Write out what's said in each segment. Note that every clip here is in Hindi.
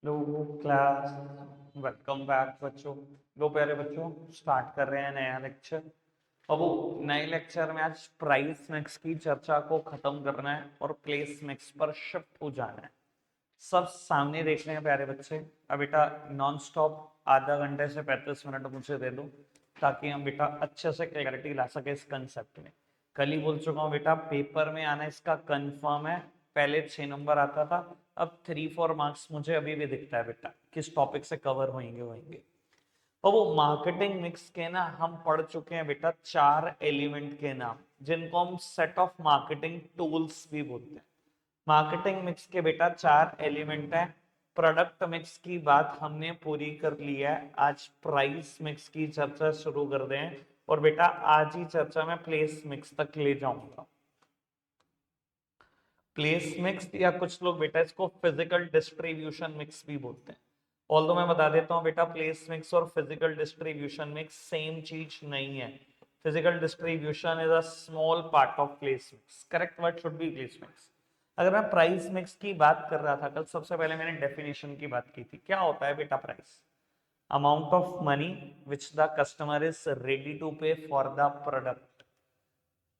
हेलो क्लास, वेलकम बैक बच्चों। लो प्यारे बच्चों, स्टार्ट कर रहे हैं नया लेक्चर। अब वो नए लेक्चर में आज प्राइस मिक्स की चर्चा को खत्म करना है और प्लेस मिक्स पर शिफ्ट हो जाना है। सब सामने देख रहे हैं प्यारे बच्चे। अब बेटा नॉन स्टॉप आधा घंटे से 35 मिनट मुझे दे दो ताकि हम बेटा अच्छे से क्लैरिटी ला सके इस कंसेप्ट में। कल ही बोल चुका हूँ बेटा, पेपर में आना इसका कंफर्म है। पहले 6 नंबर आता था, अब 3-4 मार्क्स मुझे अभी भी दिखता है बेटा किस टॉपिक से कवर होंगे। और वो मार्केटिंग मिक्स के ना हम पढ़ चुके हैं बेटा 4 एलिमेंट के नाम, जिनको हम सेट ऑफ मार्केटिंग टूल्स भी बोलते हैं। मार्केटिंग मिक्स के बेटा 4 एलिमेंट हैं। प्रोडक्ट मिक्स की बात हमने पूरी कर ली है। आज प्राइस मिक्स की चर्चा शुरू कर दें और बेटा आज ही चर्चा में प्लेस मिक्स तक ले जाऊंगा। प्लेस मिक्स या कुछ लोग बेटा इसको फिजिकल डिस्ट्रीब्यूशन मिक्स भी बोलते हैं। ऑल्दो मैं बता देता हूं बेटा, प्लेस मिक्स और फिजिकल डिस्ट्रीब्यूशन मिक्स सेम चीज नहीं है। Physical distribution is a small part of place mix. Correct word should be place mix. अगर मैं प्राइस मिक्स की बात कर रहा था कल, सबसे पहले मैंने डेफिनेशन की बात की थी। क्या होता है बेटा price? Amount of money which the customer is ready to pay for the product.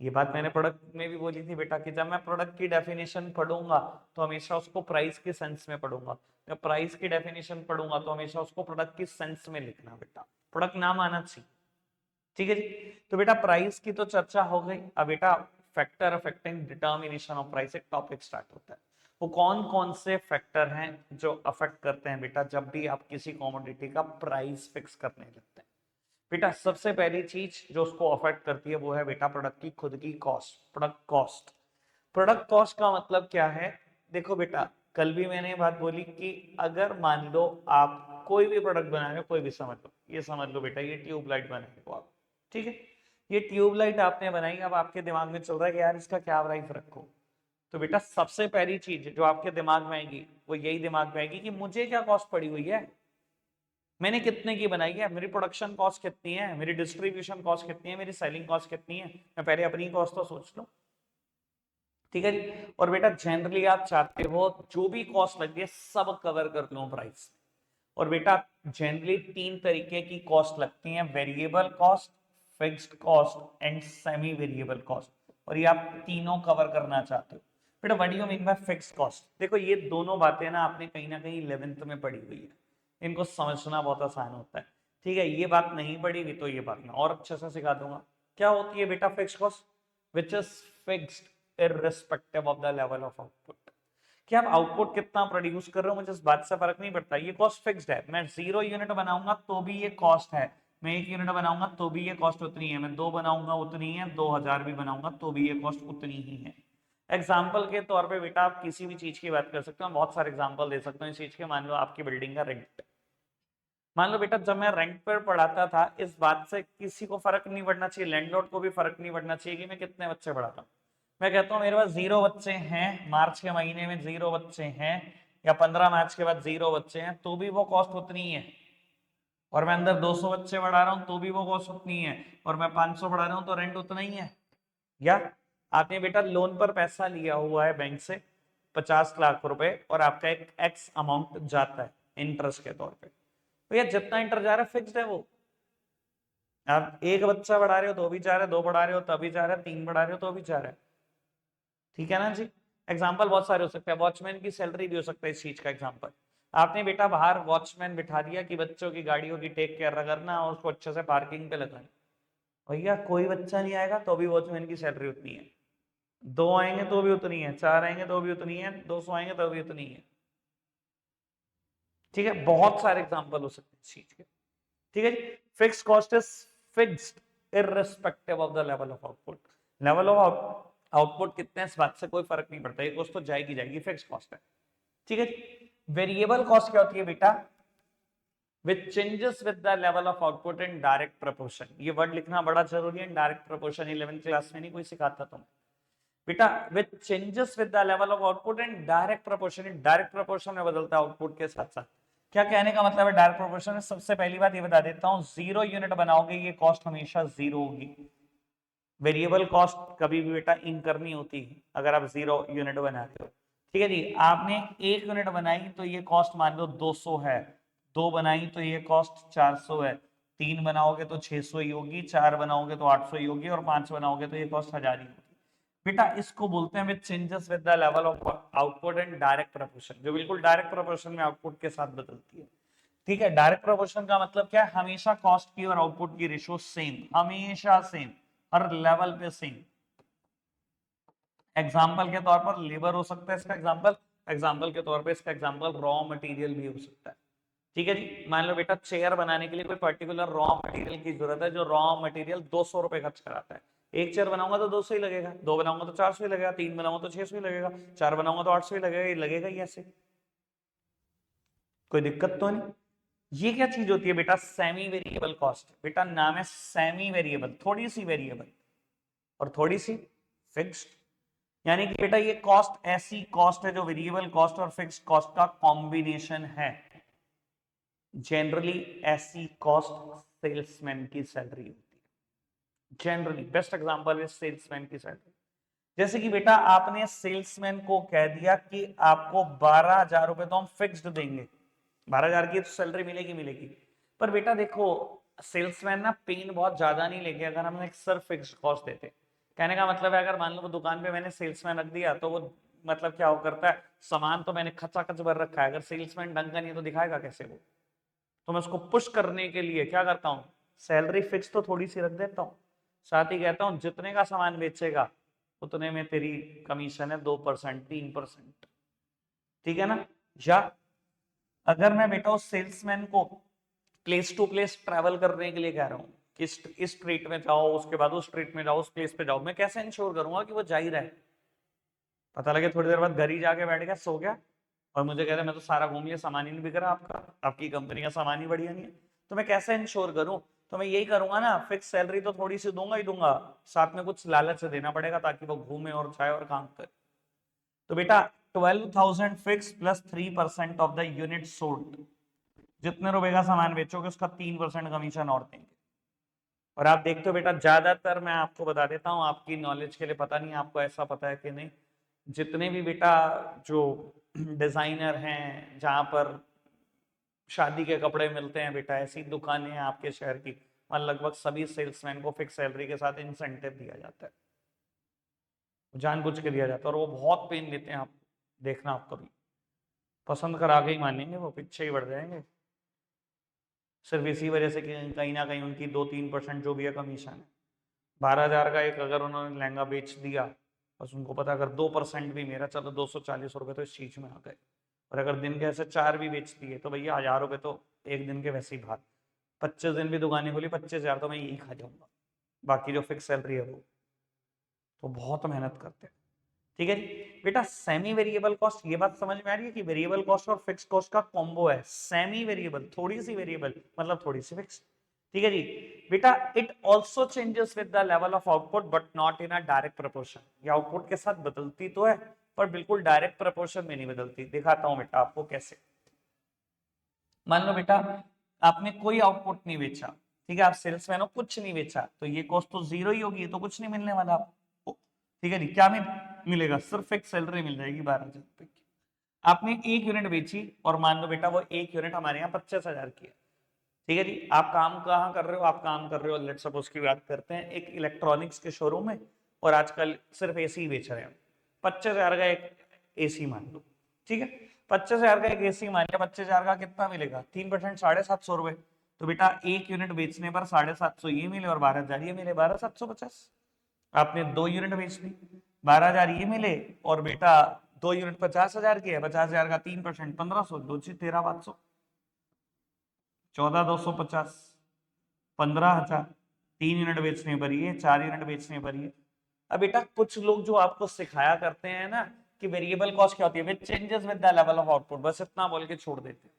ये बात मैंने प्रोडक्ट में भी बोली थी बेटा कि जब मैं प्रोडक्ट की डेफिनेशन पढ़ूंगा तो हमेशा उसको प्राइस के सेंस में पढ़ूंगा। जब प्राइस की डेफिनेशन पढ़ूंगा तो हमेशा उसको प्रोडक्ट की सेंस में लिखना बेटा, प्रोडक्ट नाम आना चाहिए। ठीक है जी। तो बेटा प्राइस की तो चर्चा हो गई। अब बेटा factor affecting determination of price एक टॉपिक स्टार्ट होता है। वो कौन कौन से फैक्टर हैं जो अफेक्ट करते हैं बेटा जब भी आप किसी कॉमोडिटी का प्राइस फिक्स करने लगते हैं? बेटा सबसे पहली चीज जो उसको अफेक्ट करती है वो है बेटा प्रोडक्ट की खुद की cost, product cost. Product cost का मतलब क्या है? देखो बेटा, कल भी मैंने ये बात बोली कि अगर मान लो आप कोई भी प्रोडक्ट बना रहे हो, कोई भी समझ लो, ये समझ लो बेटा ये ट्यूबलाइट बना रहे हो आप। ठीक है, ये ट्यूबलाइट आपने बनाई। अब आपके दिमाग में चल रहा है कि यार इसका क्या प्राइस रखो। तो बेटा सबसे पहली चीज जो आपके दिमाग में आएगी वो यही दिमाग में आएगी कि मुझे क्या कॉस्ट पड़ी हुई है, मैंने कितने की बनाई है, मेरी प्रोडक्शन कॉस्ट कितनी है, मेरी डिस्ट्रीब्यूशन कॉस्ट कितनी है, मेरी सेलिंग कॉस्ट कितनी है। मैं पहले अपनी कॉस्ट तो सोच लो। ठीक है जी। और बेटा जनरली आप चाहते हो जो भी कॉस्ट लग रही है सब कवर कर लो प्राइस। और बेटा जनरली 3 तरीके की कॉस्ट लगती हैं, variable cost, fixed cost and semi variable cost. और ये आप तीनों कवर करना चाहते हो। बेटा what do you mean by fixed cost? देखो ये दोनों बातें ना आपने कहीं ना कहीं 11th में पढ़ी हुई है, इनको समझना बहुत आसान होता है। ठीक है, ये बात नहीं पढ़ी हुई तो ये बात मैं और अच्छे से सिखा दूंगा। क्या होती है बेटा fixed cost? Which is fixed irrespective of the level of output. कि आप आउटपुट कितना प्रोड्यूस कर रहे हो मुझे इस बात से फर्क नहीं पड़ता, ये कॉस्ट फिक्स्ड है। मैं 0 यूनिट बनाऊंगा तो भी ये कॉस्ट है, मैं 1 यूनिट बनाऊंगा तो भी ये कॉस्ट उतनी है, मैं 2 बनाऊंगा उतनी है, 2000 भी बनाऊंगा तो भी ये कॉस्ट उतनी ही है। एग्जाम्पल के तौर पे बेटा आप किसी भी चीज की बात कर सकते हो, बहुत सारे एग्जाम्पल दे सकते हो इस चीज के। मान लो आपकी बिल्डिंग का रेंट। मान लो बेटा जब मैं रेंट पर पढ़ाता था इस बात से किसी को फर्क नहीं पड़ना चाहिए, लैंडलॉर्ड को भी फर्क नहीं पड़ना चाहिए कि मैं कितने बच्चे पढ़ाता हूँ। मैं कहता हूँ मेरे पास 0 बच्चे हैं, मार्च के महीने में 0 बच्चे हैं, या 15 मार्च के बाद 0 बच्चे हैं, तो भी वो कॉस्ट उतनी है। और मैं अंदर 200 बच्चे पढ़ा रहा हूँ तो भी वो कॉस्ट उतनी है। और मैं 500 पढ़ा रहा हूँ तो रेंट उतना ही है। या आपने बेटा लोन पर पैसा लिया हुआ है बैंक से 50 लाख रुपए, और आपका एक एक्स अमाउंट जाता है इंटरेस्ट के तौर पे। तो यार जितना इंटरेस्ट जा रहा है फिक्स्ड है वो। आप एक बच्चा पढ़ा रहे हो तो भी जा रहा है, 2 पढ़ा रहे हो तभी जा रहा है, 3 पढ़ा रहे हो तो भी जा रहा है। ठीक है ना जी। एग्जाम्पल बहुत सारे हो सकते हैं, वॉचमैन की सैलरी भी हो सकता है इस चीज का एग्जाम्पल। आपने बेटा बाहर वॉचमैन बिठा दिया कि बच्चों की गाड़ियों की टेक केयर करना और उसको अच्छे से पार्किंग पे लगाना। भैया कोई बच्चा नहीं आएगा तो भी वॉचमैन की सैलरी उतनी है, 2 आएंगे तो भी उतनी है, 4 आएंगे तो भी उतनी है, 200 आएंगे तो भी उतनी है। ठीक है, बहुत सारे एग्जाम्पल हो सकते हैं इस चीज के। ठीक है जी। Fix cost is fixed irrespective of the level of output. Level of output कितने इस बात से कोई फर्क नहीं पड़ता, ये कॉस्ट तो जाएगी जाएगी, फिक्स कॉस्ट है। ठीक है जी। वेरिएबल कॉस्ट क्या होती है बेटा? विच changes with the level of output in direct proportion. ये वर्ड लिखना बड़ा जरूरी है। डायरेक्ट प्रोपोर्शन 11th क्लास में नहीं कोई सिखाता तुम बेटा। विच changes with the level of output in direct proportion. In direct proportion में बदलता है आउटपुट के साथ साथ। क्या कहने का मतलब है डायरेक्ट प्रोपोर्शन में? सबसे पहली बात ये बता देता हूं, 0 यूनिट बनाओगे ये कॉस्ट हमेशा 0 होगी। वेरिएबल कॉस्ट कभी भी बेटा इंकर नहीं होती अगर आप 0 यूनिट बनाते हो। ठीक है जी, आपने 1 यूनिट बनाई तो ये कॉस्ट मान लो 200 है, 2 बनाई तो ये कॉस्ट 400 है, 3 बनाओगे तो 600 ही होगी, 4 बनाओगे तो 800 ही होगी, और 5 बनाओगे तो ये कॉस्ट 1000 ही होगी। बेटा इसको बोलते हैं with changes with the level of output and direct proportion, जो बिल्कुल डायरेक्ट प्रोपोर्शन में आउटपुट के साथ बदलती है। ठीक है, डायरेक्ट प्रोपोर्शन का मतलब क्या है, हमेशा कॉस्ट की और आउटपुट की रेशियो सेम, हमेशा सेम, हर लेवल पे सेम। एग्जाम्पल के तौर पर लेबर हो सकता है इसका एग्जाम्पल, एग्जाम्पल के तौर पे इसका एग्जाम्पल रॉ मटेरियल भी हो सकता है। ठीक है जी, मान लो बेटा चेयर बनाने के लिए कोई पर्टिकुलर रॉ मटेरियल की जरूरत है, जो रॉ मटेरियल 200 रुपए खर्च कराता है। एक चेयर बनाऊंगा तो 200 ही लगेगा, 2 बनाऊंगा तो 400 ही लगेगा, 3 बनाऊंगा तो 600 ही लगेगा, 4 बनाऊंगा तो 800 ही लगेगा, ये लगेगा ही ऐसे, कोई दिक्कत तो नहीं। ये क्या चीज होती है बेटा, सेमी वेरिएबल कॉस्ट। बेटा नाम है सेमी वेरिएबल, थोड़ी सी वेरिएबल और थोड़ी सी फिक्स्ड। यानी कि बेटा ये कॉस्ट ऐसी कॉस्ट है जो वेरिएबल कॉस्ट और फिक्स्ड कॉस्ट का कॉम्बिनेशन है। जनरली ऐसी कॉस्ट सेल्समैन की सैलरी होती है। जनरली बेस्ट एग्जांपल है सेल्समैन की सैलरी। जैसे कि बेटा आपने सेल्समैन को कह दिया कि आपको 12,000 रुपए तो हम फिक्स्ड देंगे, 12,000 की तो सैलरी मिलेगी मिलेगी। पर बेटा देखो सेल्समैन ना पेन बहुत ज्यादा नहीं लेंगे अगर हम एक सिर्फ फिक्स्ड कॉस्ट देते। कहने का मतलब है अगर मान लो वो दुकान पे मैंने सेल्समैन रख दिया तो वो मतलब क्या हो करता है, सामान तो मैंने खचाखच भर रखा है, अगर सेल्समैन ढंग का नहीं है तो दिखाएगा कैसे वो। तो मैं उसको पुश करने के लिए क्या करता हूँ, सैलरी फिक्स तो थोड़ी सी रख देता हूँ, साथ ही कहता हूँ जितने का सामान बेचेगा उतने में तेरी कमीशन है 2%, 3%। ठीक है ना। या अगर मैं बेटा उस सेल्समैन को प्लेस टू प्लेस ट्रैवल करने के लिए कह रहा हूँ कि इस स्ट्रीट में जाओ, उसके बाद उस स्ट्रीट में जाओ, उस प्लेस पे जाओ, मैं कैसे इंश्योर करूंगा कि वो जा ही रहा है। पता लगे थोड़ी देर बाद घर ही जाके बैठ गया, सो गया, और मुझे कह रहा है मैं तो सारा घूम लिया, सामान ही नहीं बिक रहा आपका, आपकी कंपनी का सामान ही बढ़िया नहीं है, तो मैं कैसे इंश्योर करूं। तो मैं यही करूंगा ना, फिक्स सैलरी तो थोड़ी सी दूंगा ही दूंगा, साथ में कुछ लालच से देना पड़ेगा ताकि वो घूमे और जाए और काम करे। तो बेटा 12,000 fix plus 3% of the unit sold, जितने रुपए का सामान बेचोगे उसका 3% कमीशन और देंगे। और आप देखते हो बेटा ज्यादातर, मैं आपको बता देता हूँ आपकी नॉलेज के लिए, पता नहीं आपको ऐसा पता है कि नहीं, जितने भी बेटा जो डिजाइनर हैं जहां पर शादी के कपड़े मिलते हैं बेटा, ऐसी दुकानें हैं आपके शहर की, वहां लगभग सभी सेल्समैन को फिक्स सैलरी के साथ इंसेंटिव दिया जाता है, जानबूझ के दिया जाता है, और वो बहुत पेन लेते हैं। आप देखना, आप कभी पसंद कर आगे ही मानेंगे, वो पीछे ही बढ़ जाएंगे, सिर्फ इसी वजह से कि कहीं ना कहीं उनकी 2-3% जो भी है कमीशन है। 12,000 का एक अगर उन्होंने लहंगा बेच दिया, बस उनको पता अगर 2% भी मेरा, चलो 240 रुपए तो इस चीज में आ गए, और अगर दिन के ऐसे 4 भी बेच दिए तो भैया 1,000 रुपए तो एक दिन के वैसे ही बात, 25 दिन भी दुकानें खोली, 25,000 तो मैं यही खा जाऊंगा, बाकी जो फिक्स सैलरी है वो। तो बहुत मेहनत करते हैं। ठीक है जी बेटा, सेमी वेरिएबल कॉस्ट, ये बात समझ में आ रही है कि वेरिएबल कॉस्ट और फिक्स कॉस्ट का कॉम्बो है, सेमी वेरिएबल थोड़ी सी वेरिएबल मतलब थोड़ी सी फिक्स। ठीक है जी बेटा, it also changes with the level of output but not in a direct proportion. ये आउटपुट के साथ बदलती तो है पर बिल्कुल डायरेक्ट प्रोपोर्शन में नहीं बदलती। दिखाता हूं बेटा आपको कैसे। मान लो बेटा आपने कोई आउटपुट नहीं बेचा, ठीक है, आप सेल्समैन हो, कुछ नहीं बेचा, तो ये कॉस्ट तो जीरो ही होगी, तो कुछ नहीं मिलने वाला आपको। ठीक है जी, क्या मिलेगा, सिर्फ एक सैलरी मिल जाएगी 12,000 रुपए की। आपने 1 यूनिट बेची और मान लो बेटा वो 1 यूनिट हमारे यहाँ 25,000 की है। ठीक है जी, आप काम कहाँ कर रहे हो, आप काम कर रहे हो लेट्स सपोज की बात करते हैं एक इलेक्ट्रॉनिक्स के शोरूम में, और आजकल सिर्फ एसी ही बेच रहे हैं, 25,000 का एक एसी मान लो। ठीक है, 25,000 का एक एसी मान लिया, 25,000 का कितना मिलेगा, 3%, 750 रुपए। तो बेटा 1 यूनिट बेचने पर 750 ये मिले और 12,000 ये मिले, 12,750। आपने 2 यूनिट बेच दी, 12,000 ये मिले, और बेटा 2 यूनिट 50,000 की है, 50,000 का 3%, 1,500, 13,500, 14,250, 15,000, 3 यूनिट बेचने पर ये, 4 यूनिट बेचने पर ये। अब बेटा कुछ लोग जो आपको सिखाया करते हैं ना कि वेरिएबल कॉस्ट क्या होती है, with changes with the level of output, बस इतना बोल के छोड़ देते हैं।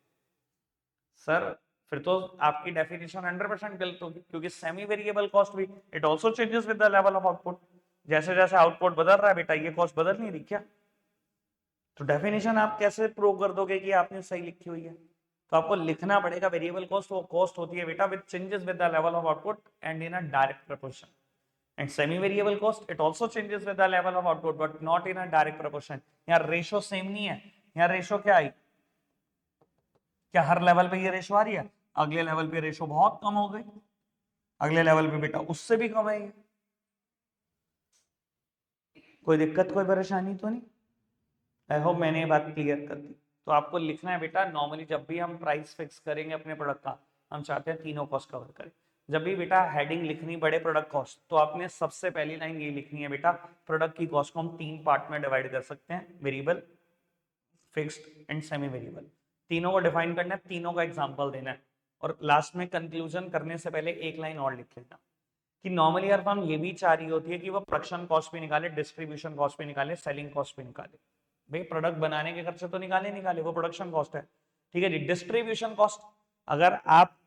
सर फिर तो आपकी डेफिनेशन 100% गलत होगी, क्योंकि सेमी वेरिएबल कॉस्ट भी it also changes with the level of output. जैसे जैसे आउटपुट बदल रहा है बेटा ये कॉस्ट बदल नहीं रही क्या। तो डेफिनेशन आप कैसे प्रूव कर दोगे कि आपने सही लिखी हुई है। तो आपको लिखना पड़ेगा वेरिएबल कॉस्ट वो कॉस्ट होती है बेटा with changes with the level of output and in a direct proportion. And semi variable cost, it also changes with the level of output but not in a direct proportion. यहाँ रेशो सेम नहीं है, यहाँ रेशो क्या आई, क्या हर लेवल पे ये रेशो आ रही है, अगले लेवल पे रेशो बहुत कम हो गई, अगले लेवल पे बेटा उससे भी कम है। कोई दिक्कत कोई परेशानी तो नहीं? आई होप मैंने ये बात क्लियर कर दी। तो आपको लिखना है बेटा, नॉर्मली जब भी हम प्राइस फिक्स करेंगे अपने प्रोडक्ट का, हम चाहते हैं तीनों कॉस्ट कवर करें। जब भी बेटा हेडिंग लिखनी बड़े प्रोडक्ट कॉस्ट, तो आपने सबसे पहली लाइन ये लिखनी है बेटा, प्रोडक्ट की कॉस्ट को हम 3 पार्ट में डिवाइड कर सकते हैं, variable, fixed and semi variable. तीनों को डिफाइन करना है, तीनों का एग्जांपल देना है, और लास्ट में कंक्लूजन करने से पहले एक लाइन और लिख लेना कि नॉर्मली यार फर्म ये भी चाह रही होती है कि वो प्रोडक्शन कॉस्ट भी निकाले, डिस्ट्रीब्यूशन कॉस्ट भी निकाले, सेलिंग कॉस्ट भी निकाले। भाई प्रोडक्ट बनाने के खर्चे तो निकाले, वो प्रोडक्शन कॉस्ट है, ठीक है जी। डिस्ट्रीब्यूशन कॉस्ट, अगर आप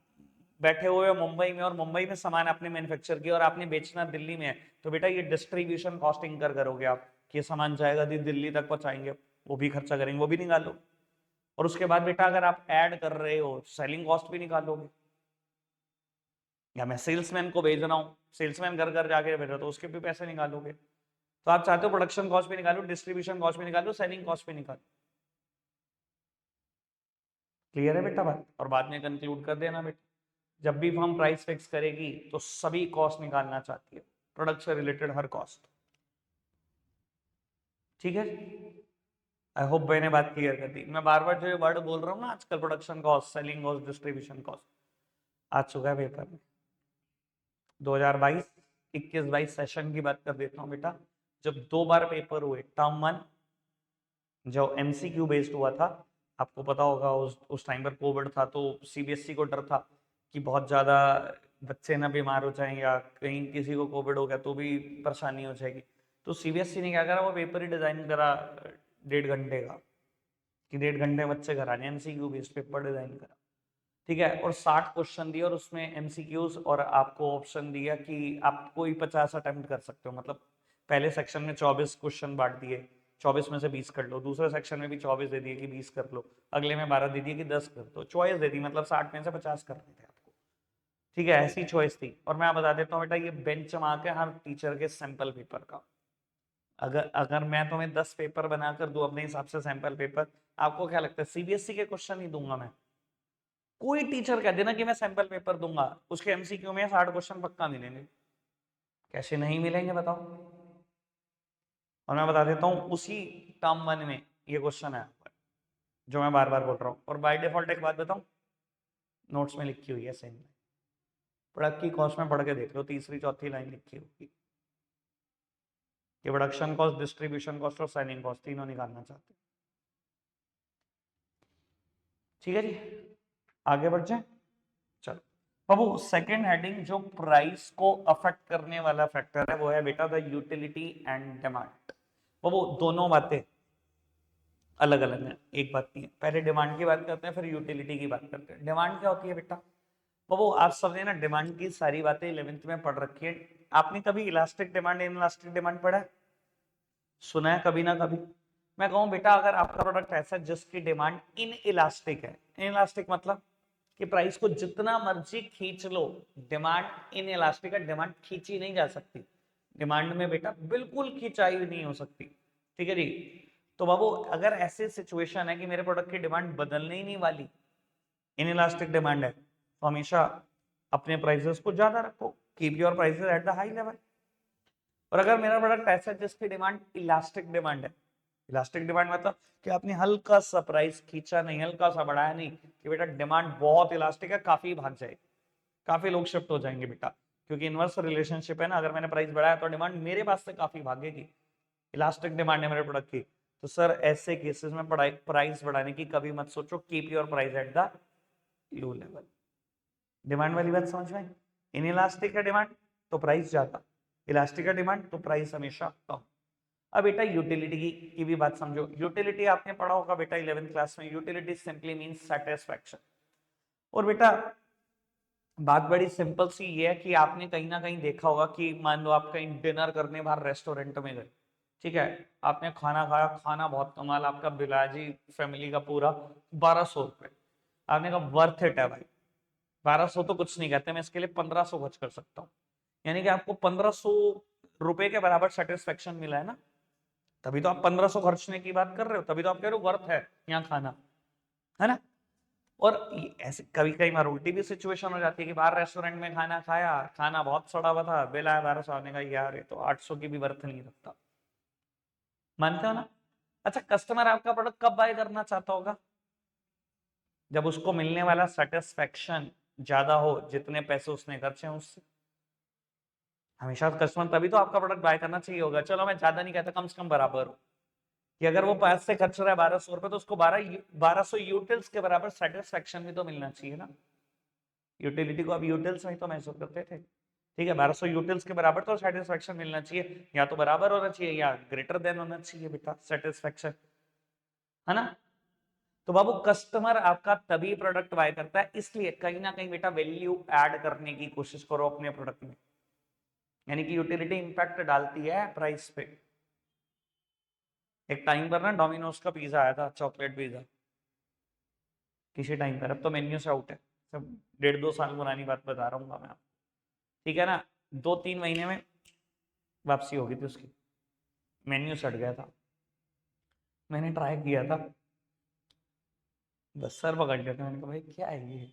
बैठे हुए हो मुंबई में और मुंबई में सामान आपने मैन्युफैक्चर किया और आपने बेचना दिल्ली में है, तो बेटा ये डिस्ट्रीब्यूशन कॉस्ट इंकर करोगे आप, कि ये सामान जाएगा दिल्ली तक पहुंचाएंगे, वो भी खर्चा करेंगे, वो भी निकालो। और उसके बाद बेटा अगर आप ऐड कर रहे हो, सेलिंग कॉस्ट भी निकालोगे, या मैं सेल्समैन को भेज रहा हूँ, सेल्समैन घर घर जाके भेज रहा हूँ, तो उसके भी पैसे निकालोगे। तो आप चाहते हो प्रोडक्शन कॉस्ट भी निकालो, डिस्ट्रीब्यूशन कॉस्ट भी निकालो, सेलिंग कॉस्ट भी निकालो। क्लियर है बेटा बात? और बाद में कंक्लूड कर देना बेटा, जब भी फर्म प्राइस फिक्स करेगी तो सभी कॉस्ट निकालना चाहती है, प्रोडक्ट से रिलेटेड हर कॉस्ट, ठीक है। आई होप मैंने बात क्लियर कर दी। मैं बार बार जो ये वर्ड बोल रहा हूँ ना आजकल, production cost, selling cost, distribution cost, आ चुका है पेपर में। 2022-21-22 सेशन की बात कर देता हूँ बेटा, जब 2 बार पेपर हुए, टर्म 1 जो एमसीक्यू बेस्ड हुआ था, आपको पता होगा उस टाइम पर कोविड था, तो सीबीएसई को डर था कि बहुत ज़्यादा बच्चे ना बीमार हो जाएं या कहीं किसी को कोविड हो गया तो भी परेशानी हो जाएगी। तो सीबीएसई ने क्या करा, वो पेपर ही डिज़ाइन करा 1.5 घंटे का, कि 1.5 घंटे बच्चे घर आने, एमसीक्यू बेस्ड पेपर डिज़ाइन करा, ठीक है। और 60 क्वेश्चन दिए और उसमें एमसीक्यूज, और आपको ऑप्शन दिया कि आप कोई 50 अटेम्प्ट कर सकते हो, मतलब पहले सेक्शन में 24 क्वेश्चन बांट दिए, 24 में से 20 कर लो, दूसरे सेक्शन में भी 24 दे दिए कि 20 कर लो, अगले में 12 दे दिए कि 10 कर दो, चॉइस दे दी, मतलब 60 में से 50 करने थे आपको, ठीक है, ऐसी चॉइस थी। और मैं बता देता हूँ बेटा, ये बेंच मार्क है हर टीचर के सैंपल पेपर का। अगर अगर मैं तुम्हें 10 पेपर बनाकर दूं अपने हिसाब से सैंपल पेपर, आपको क्या लगता है सीबीएसई के क्वेश्चन ही दूंगा मैं? कोई टीचर कह देना कि मैं सैंपल पेपर दूंगा, उसके एमसीक्यू में 60 क्वेश्चन पक्का मिलेंगे। कैसे नहीं मिलेंगे बताओ? और मैं बता देता हूँ उसी टर्म 1 में ये क्वेश्चन है जो मैं बार बार बोल रहा हूँ। और बाय डिफॉल्ट एक बात बताऊँ, नोट्स में लिखी हुई है सेम, प्रोडक्ट की कॉस्ट में पढ़ के देख लो, तीसरी चौथी लाइन लिखी होगी कि प्रोडक्शन कॉस्ट, डिस्ट्रीब्यूशन कॉस्ट और सेलिंग कॉस्ट तीनों निकालना चाहते हैं, ठीक है जी। आगे बढ़ जाए, चलो बाबू। सेकंड हेडिंग जो प्राइस को अफेक्ट करने वाला फैक्टर है वो है बेटा द यूटिलिटी एंड डिमांड। बाबू दोनों बातें अलग अलग है, एक बात नहीं है। पहले डिमांड की बात करते हैं, फिर यूटिलिटी की बात करते हैं। डिमांड क्या होती है बेटा? बाबू आप सबने ना डिमांड की सारी बातें 11th में पढ़ रखी है। आपने कभी इलास्टिक डिमांड, इनइलास्टिक डिमांड पढ़ा है? सुना है कभी ना कभी? मैं कहूँ बेटा, अगर आपका प्रोडक्ट ऐसा है जिसकी डिमांड इन इलास्टिक है, इन इलास्टिक मतलब कि प्राइस को जितना मर्जी खींच लो, डिमांड इन इलास्टिक है, डिमांड खींची नहीं जा सकती, डिमांड में बेटा बिल्कुल खिंचाई नहीं हो सकती, ठीक है जी। तो बाबू अगर ऐसी सिचुएशन है कि मेरे प्रोडक्ट की डिमांड बदलने ही नहीं वाली, इन इलास्टिक डिमांड है, तो हमेशा अपने प्राइसेस को ज्यादा रखो, keep your prices at the high level. और अगर मेरा प्रोडक्ट ऐसा है जिसकी डिमांड इलास्टिक डिमांड है, इलास्टिक डिमांड मतलब कि आपने हल्का सा प्राइस खींचा नहीं, हल्का सा बढ़ाया नहीं, कि बेटा डिमांड बहुत इलास्टिक है, काफी भाग जाए, काफी लोग शिफ्ट हो जाएंगे बेटा, क्योंकि इनवर्स रिलेशनशिप है ना, अगर मैंने प्राइस बढ़ाया तो डिमांड मेरे पास से काफी भागेगी, इलास्टिक डिमांड है मेरे प्रोडक्ट की। तो सर ऐसे केसेस में प्राइस बढ़ाने की कभी मत सोचो, keep your price at the low level. Demand वाली बात समझ में? इन इलास्टिक है डिमांड तो प्राइस ज्यादा, इलास्टिक है डिमांड तो प्राइस हमेशा कम। अब बेटा यूटिलिटी की भी बात समझो। यूटिलिटी आपने पढ़ा होगा बेटा 11th क्लास में, यूटिलिटी सिंपली मींस सेटिस्फैक्शन। और बेटा बात बड़ी सिंपल सी ये है कि आपने कहीं ना कहीं देखा होगा कि मान लो आप कहीं डिनर करने बाहर रेस्टोरेंट में गए, ठीक है, आपने खाना खाया, खाना बहुत कमाल, आपका बिलाजी फैमिली का पूरा 1200 रुपये, आपने कहा वर्थ इट है भाई, 1200 तो कुछ नहीं कहते, मैं इसके लिए 1500 खर्च कर सकता हूँ, यानी कि आपको 1500 रुपए के बराबर सेटिस्फेक्शन मिला है ना, तभी तो आप 1500 खर्चने की बात कर रहे हो, तभी तो आप कह रहे हो वर्थ है यहाँ खाना, है ना। और ऐसे कभी कई बार उल्टी भी सिचुएशन हो जाती है कि बाहर रेस्टोरेंट में खाना खाया, खाना बहुत सड़ा हुआ था, बिल आया 1200, आने का यार ये तो 800 की भी वर्थ नहीं रखता, मानते हो ना। अच्छा, कस्टमर आपका प्रोडक्ट कब बाय करना चाहता होगा? जब उसको मिलने वाला सेटिस्फेक्शन ज्यादा हो जितने पैसे उसने खर्चे हैं उससे। हमेशा कस्टमर तभी तो आपका प्रोडक्ट बाय करना चाहिए होगा। चलो मैं ज्यादा नहीं कहता, कम से कम बराबर हो, कि अगर वो 5 से खर्च रहा है 1200 रुपए, तो उसको 1200 यूटिल्स के बराबर सेटिस्फेक्शन भी तो मिलना चाहिए ना। यूटिलिटी को आप यूटिल्स में तो महसूस करते थे, ठीक है, 1200 यूटिल्स के बराबर तो सेटिस्फेक्शन मिलना चाहिए, या तो बराबर होना चाहिए या ग्रेटर देन होना चाहिए बेटा सेटिस्फेक्शन, है ना। तो बाबू कस्टमर आपका तभी प्रोडक्ट बाय करता है, इसलिए कहीं ना कहीं बेटा वैल्यू ऐड करने की कोशिश करो अपने प्रोडक्ट में, यानी कि यूटिलिटी इंपैक्ट डालती है प्राइस पे। एक टाइम पर ना डोमिनोज का पिज्जा आया था, चॉकलेट पिज्जा, किसी टाइम पर, अब तो मेन्यू से आउट है सब, 1.5-2 साल पुरानी बात बता रहा हूँ मैं आपको, ठीक है ना। 2-3 महीने में वापसी हो गई थी उसकी, मेन्यू सट गया था। मैंने ट्राई किया था, बस सर पकड़ लिया था, मैंने कहा भाई क्या है ये,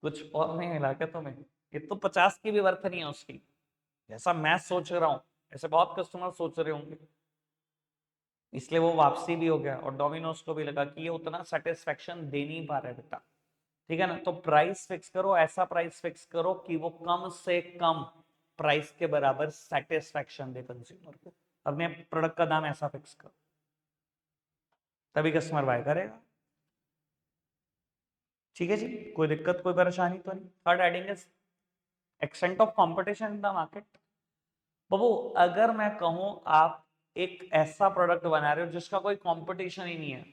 कुछ और नहीं मिला क्या तुम्हें, ये तो 50 की भी वर्थ नहीं है उसकी, जैसा मैं सोच रहा हूँ ऐसे बहुत कस्टमर सोच रहे होंगे, इसलिए वो वापसी भी हो गया। और डोमिनोज को भी लगा कि ये उतना सेटिस्फेक्शन दे नहीं पा रहे बेटा, ठीक है ना। तो प्राइस फिक्स करो, ऐसा प्राइस फिक्स करो कि वो कम से कम प्राइस के बराबर सेटिस्फेक्शन दे कंज्यूमर को, अपने प्रोडक्ट का दाम ऐसा फिक्स करो, तभी कस्टमर बाय करेगा, ठीक है जी। कोई दिक्कत कोई परेशानी तो नहीं। Third heading is extent of competition in the market. बाबू अगर मैं कहूं आप एक ऐसा प्रोडक्ट बना रहे हो जिसका कोई कंपटीशन ही नहीं है,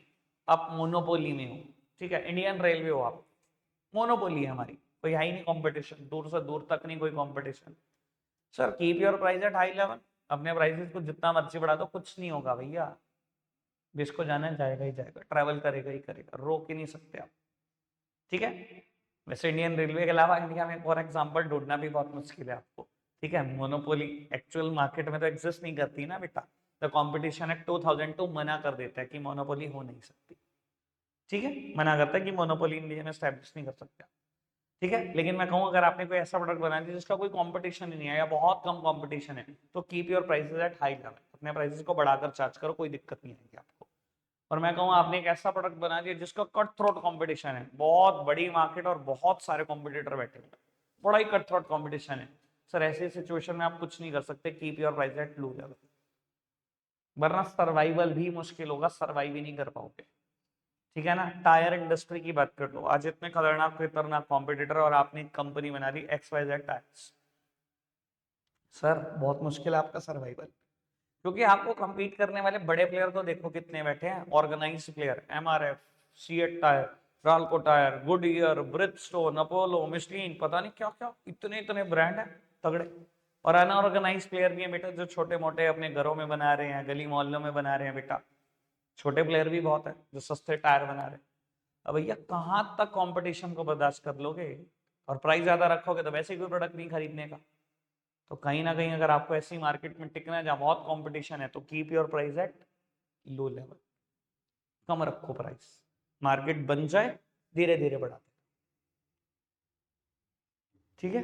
आप मोनोपोली में हो, ठीक है, इंडियन रेलवे हो आप, मोनोपोली है हमारी, कोई है ही नहीं कंपटीशन, दूर से दूर तक नहीं कोई competition. Sir keep your price at high level, अपने प्राइसेस को जितना मर्जी बढ़ा दो, कुछ नहीं होगा भैया, जिसको जाना है जाएगा ही जाएगा, ट्रैवल करेगा ही करेगा, रोक ही नहीं सकते आप, ठीक है। वैसे इंडियन रेलवे के अलावा इंडिया में फॉर एग्जांपल ढूंढना भी बहुत मुश्किल है आपको, ठीक है, मोनोपोली एक्चुअल मार्केट में तो एग्जिस्ट नहीं करती ना बेटा, तो कंपटीशन एक्ट 2002 मना कर देता है कि मोनोपोली हो नहीं सकती, ठीक है, मना करता है कि मोनोपोली इंडिया में स्टैब्लिश नहीं कर सकते, ठीक है। लेकिन मैं कहूँ अगर आपने कोई ऐसा प्रोडक्ट बना दिया जिसका कोई कंपटीशन ही नहीं है या बहुत कम कंपटीशन है, तो keep your prices at high level, अपने प्राइसेस को बढ़ाकर चार्ज करो, कोई दिक्कत नहीं आएगी आपको। और मैं कहूँ आपने एक ऐसा प्रोडक्ट बना दिया जिसका कट थ्रोट कॉम्पिटिशन है, बहुत बड़ी मार्केट और बहुत सारे कॉम्पिटिटर बैठे हुए, बड़ा ही कट थ्रोट कॉम्पिटिशन है, सर ऐसी सिचुएशन में आप कुछ नहीं कर सकते, keep your price at low level, वरना सर्वाइवल भी मुश्किल होगा, सर्वाइव ही नहीं कर पाओगे, ठीक है ना। टायर इंडस्ट्री की बात कर लो, आज इतने खतरनाक कॉम्पिटिटर और आपने एक कंपनी बना दी XYZ टायर्स, सर बहुत मुश्किल है आपका सर्वाइवल, क्योंकि आपको compete करने वाले बड़े प्लेयर तो देखो कितने बैठे हैं, organise player, MRF, CEAT tyre, Ralco tyre, Goodyear, Bridgestone, Apollo, Michelin, पता नहीं क्या क्या, इतने इतने ब्रांड हैं तगड़े। और अनऑर्गेनाइज प्लेयर भी है बेटा, जो छोटे मोटे अपने घरों में बना रहे हैं, गली मोहल्लों में बना रहे हैं बेटा, छोटे प्लेयर भी बहुत है जो सस्ते टायर बना रहे हैं। अब भैया कहाँ तक कंपटीशन को बर्दाश्त कर लोगे, और प्राइस ज्यादा रखोगे तो वैसे कोई प्रोडक्ट नहीं खरीदने का। तो कहीं ना कहीं अगर आपको ऐसी मार्केट में टिकना है जहां बहुत कंपटीशन है, तो keep your price at low level, कम रखो प्राइस, मार्केट बन जाए धीरे धीरे बढ़ाते, ठीक है,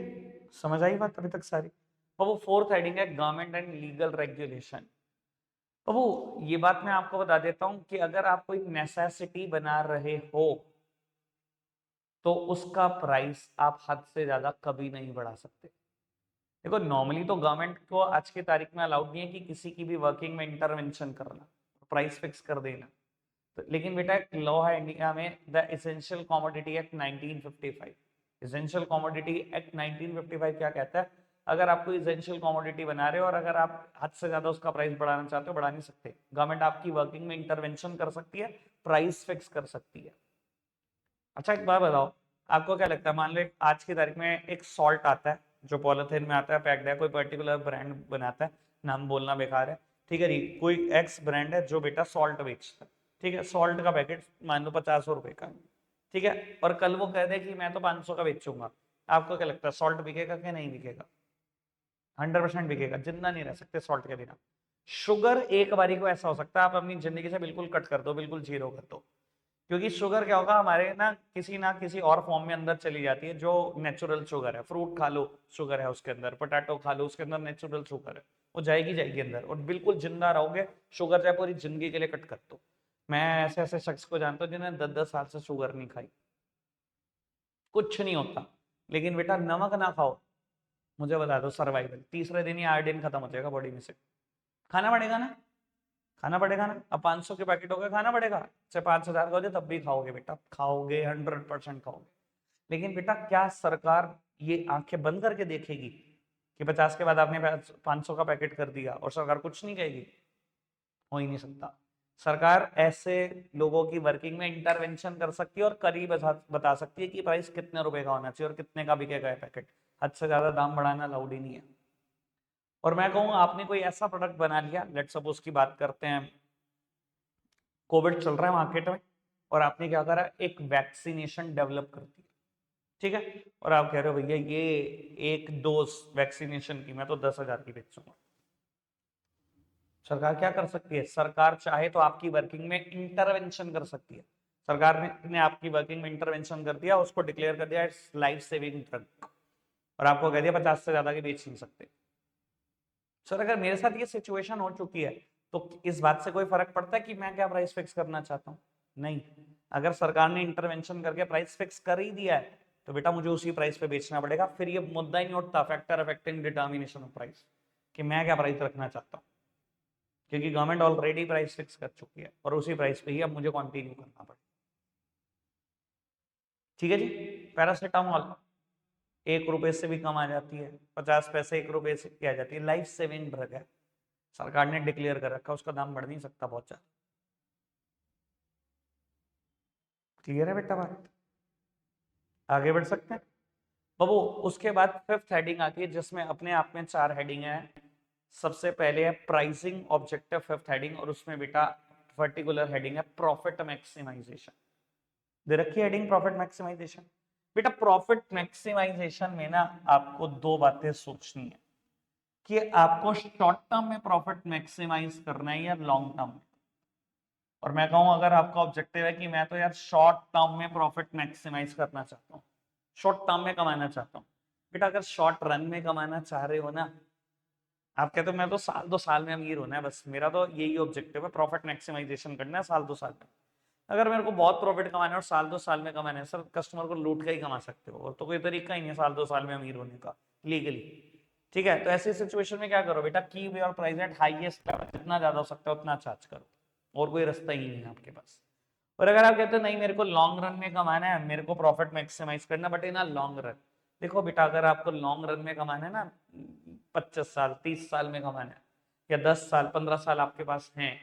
समझ आई बात अभी तक सारी। और वो फोर्थ हेडिंग है गवर्नमेंट एंड लीगल रेगुलेशन। तो वो ये बात मैं आपको बता देता हूं कि अगर आप कोई नेसेसिटी बना रहे हो तो उसका प्राइस आप हद से ज्यादा कभी नहीं बढ़ा सकते। देखो नॉर्मली तो गवर्नमेंट को आज की तारीख में अलाउड नहीं है कि किसी की भी वर्किंग में इंटरवेंशन करना, प्राइस फिक्स कर देना, तो लेकिन बेटा एक लॉ है इंडिया में, the essential commodity act 1955। Essential commodity act 1955 क्या कहता है, अगर आप कोई एसेंशियल कमोडिटी बना रहे हो और अगर आप हद से ज्यादा उसका प्राइस बढ़ाना चाहते हो, बढ़ा नहीं सकते, गवर्नमेंट आपकी वर्किंग में इंटरवेंशन कर सकती है, प्राइस फिक्स कर सकती है। अच्छा एक बात बताओ, आपको क्या लगता है, मान लो आज की तारीख में एक सॉल्ट आता है जो पॉलिथीन में आता है, पैक्ड है, कोई पर्टिकुलर ब्रांड बनाता है, नाम बोलना बेकार है, ठीक है जी, कोई एक्स ब्रांड है जो बेटा सॉल्ट बेचता है, ठीक है, सॉल्ट का पैकेट मान लो 50 रुपए का, ठीक है, और कल वो कह दे कि मैं तो 500 का बेचूंगा, आपको क्या लगता है सॉल्ट बिकेगा कि नहीं बिकेगा? 100% बिकेगा, जिंदा नहीं रह सकते सॉल्ट के बिना। शुगर एक बारी को ऐसा हो सकता है आप अपनी जिंदगी से बिल्कुल कट कर दो, बिल्कुल जीरो कर दो, क्योंकि शुगर क्या होगा हमारे ना किसी और फॉर्म में अंदर चली जाती है, जो नेचुरल शुगर है। फ्रूट खा लो शुगर है उसके अंदर, पोटैटो खा लो उसके अंदर नेचुरल शुगर है, वो जाएगी अंदर और बिल्कुल जिंदा रहोगे। शुगर चाहे पूरी जिंदगी के लिए कट कर दो। मैं ऐसे ऐसे शख्स को जानता हूँ जिन्हें 10-10 साल से शुगर नहीं खाई, कुछ नहीं होता। लेकिन बेटा नमक ना खाओ, मुझे बता दो सर्वाइवल, तीसरे दिन ही आयोडीन खत्म हो जाएगा बॉडी में से। खाना पड़ेगा ना, खाना पड़ेगा ना। अब 500 के पैकेट हो गए, खाना पड़ेगा। चाहे 5,000 का हो जाए तब भी खाओगे बेटा, खाओगे 100% खाओगे। लेकिन बेटा क्या सरकार ये आंखें बंद करके देखेगी कि 50 के बाद आपने 500 का पैकेट कर दिया और सरकार कुछ नहीं कहेगी? हो ही नहीं सकता। सरकार ऐसे लोगों की वर्किंग में इंटरवेंशन कर सकती है और करीब बता सकती है कि प्राइस कितने रुपए का होना चाहिए और कितने का बिकेगा पैकेट। हद से ज्यादा दाम बढ़ाना अलाउड ही नहीं है। और मैं कहूँ आपने कोई ऐसा प्रोडक्ट बना लिया, लेट्स सपोज की बात करते हैं, कोविड चल रहा है मार्केट में और आपने क्या करा, एक वैक्सीनेशन डेवलप कर दी, ठीक है, और आप कह रहे हो भैया ये एक डोज वैक्सीनेशन की मैं तो 10,000 की बेचूंगा। सरकार क्या कर सकती है? सरकार चाहे तो आपकी वर्किंग में इंटरवेंशन कर सकती है। सरकार ने आपकी वर्किंग में इंटरवेंशन कर दिया, उसको डिक्लेयर कर दिया इट्स लाइफ सेविंग ड्रग, और आपको कह दिया 50 से ज्यादा की बेच नहीं सकते। सर अगर मेरे साथ ये सिचुएशन हो चुकी है तो इस बात से कोई फर्क पड़ता है कि मैं क्या प्राइस फिक्स करना चाहता हूँ? नहीं। अगर सरकार ने इंटरवेंशन करके प्राइस फिक्स कर ही दिया है तो बेटा मुझे उसी प्राइस पे बेचना पड़ेगा। फिर ये मुद्दा ही नहीं उठता factor affecting determination of price, कि मैं क्या प्राइस रखना चाहता हूँ, क्योंकि गवर्नमेंट ऑलरेडी प्राइस फिक्स कर चुकी है और उसी प्राइस पे ही अब मुझे कंटिन्यू करना पड़ेगा। ठीक है जी। पैरासिटामोल 1 रुपए से भी कम आ जाती है, 50 पैसे 1 रुपए से की आ जाती है, लाइफ सेविंग ड्रग है, सरकार ने डिक्लेयर कर रखा, उसका दाम बढ़ नहीं सकता बहुत ज्यादा। क्लियर है बेटा बात? आगे बढ़ सकते हैं बाबू। उसके बाद फिफ्थ हेडिंग आती है जिसमें अपने आप में 4 हेडिंग है। सबसे पहले है प्राइसिंग ऑब्जेक्टिव, फिफ्थ हेडिंग, और उसमें बेटा पर्टिकुलर हेडिंग है प्रॉफिट मैक्सिमाइजेशन। दे रखी हेडिंग प्रॉफिट मैक्सिमाइजेशन। बेटा प्रॉफिट मैक्सिमाइजेशन में ना आपको 2 बातें सोचनी है कि आपको शॉर्ट टर्म में प्रॉफिट मैक्सिमाइज करना है या लॉन्ग टर्म में। और मैं कहूं अगर आपका ऑब्जेक्टिव है कि मैं तो यार शॉर्ट टर्म में प्रॉफिट मैक्सिमाइज करना चाहता हूँ, शॉर्ट टर्म में कमाना चाहता हूँ, बेटा अगर शॉर्ट रन में कमाना चाह रहे हो ना, आप कहते हो मैं तो साल 2 साल में अमीर होना है, बस मेरा तो यही ऑब्जेक्टिव है, प्रॉफिट मैक्सिमाइजेशन करना है साल 2 साल में। अगर मेरे को बहुत प्रॉफिट कमाना है और साल 2 साल में कमाना है, सर कस्टमर को लूट के ही कमा सकते हो, और तो कोई तरीका ही नहीं है साल 2 साल में अमीर होने का लीगली। ठीक है, तो ऐसी सिचुएशन में क्या करो बेटा, keep your price eight highest level, जितना ज्यादा हो सकता है उतना चार्ज करो, और कोई रास्ता ही नहीं है आपके पास। और अगर आप कहते हो नहीं मेरे को लॉन्ग रन में कमाना है, मेरे को प्रॉफिट मैक्सिमाइज करना, but in a long run, देखो बेटा अगर आपको लॉन्ग रन में कमाना है ना, 25 साल 30 साल में कमाना है, या 10 साल 15 साल आपके पास हैं,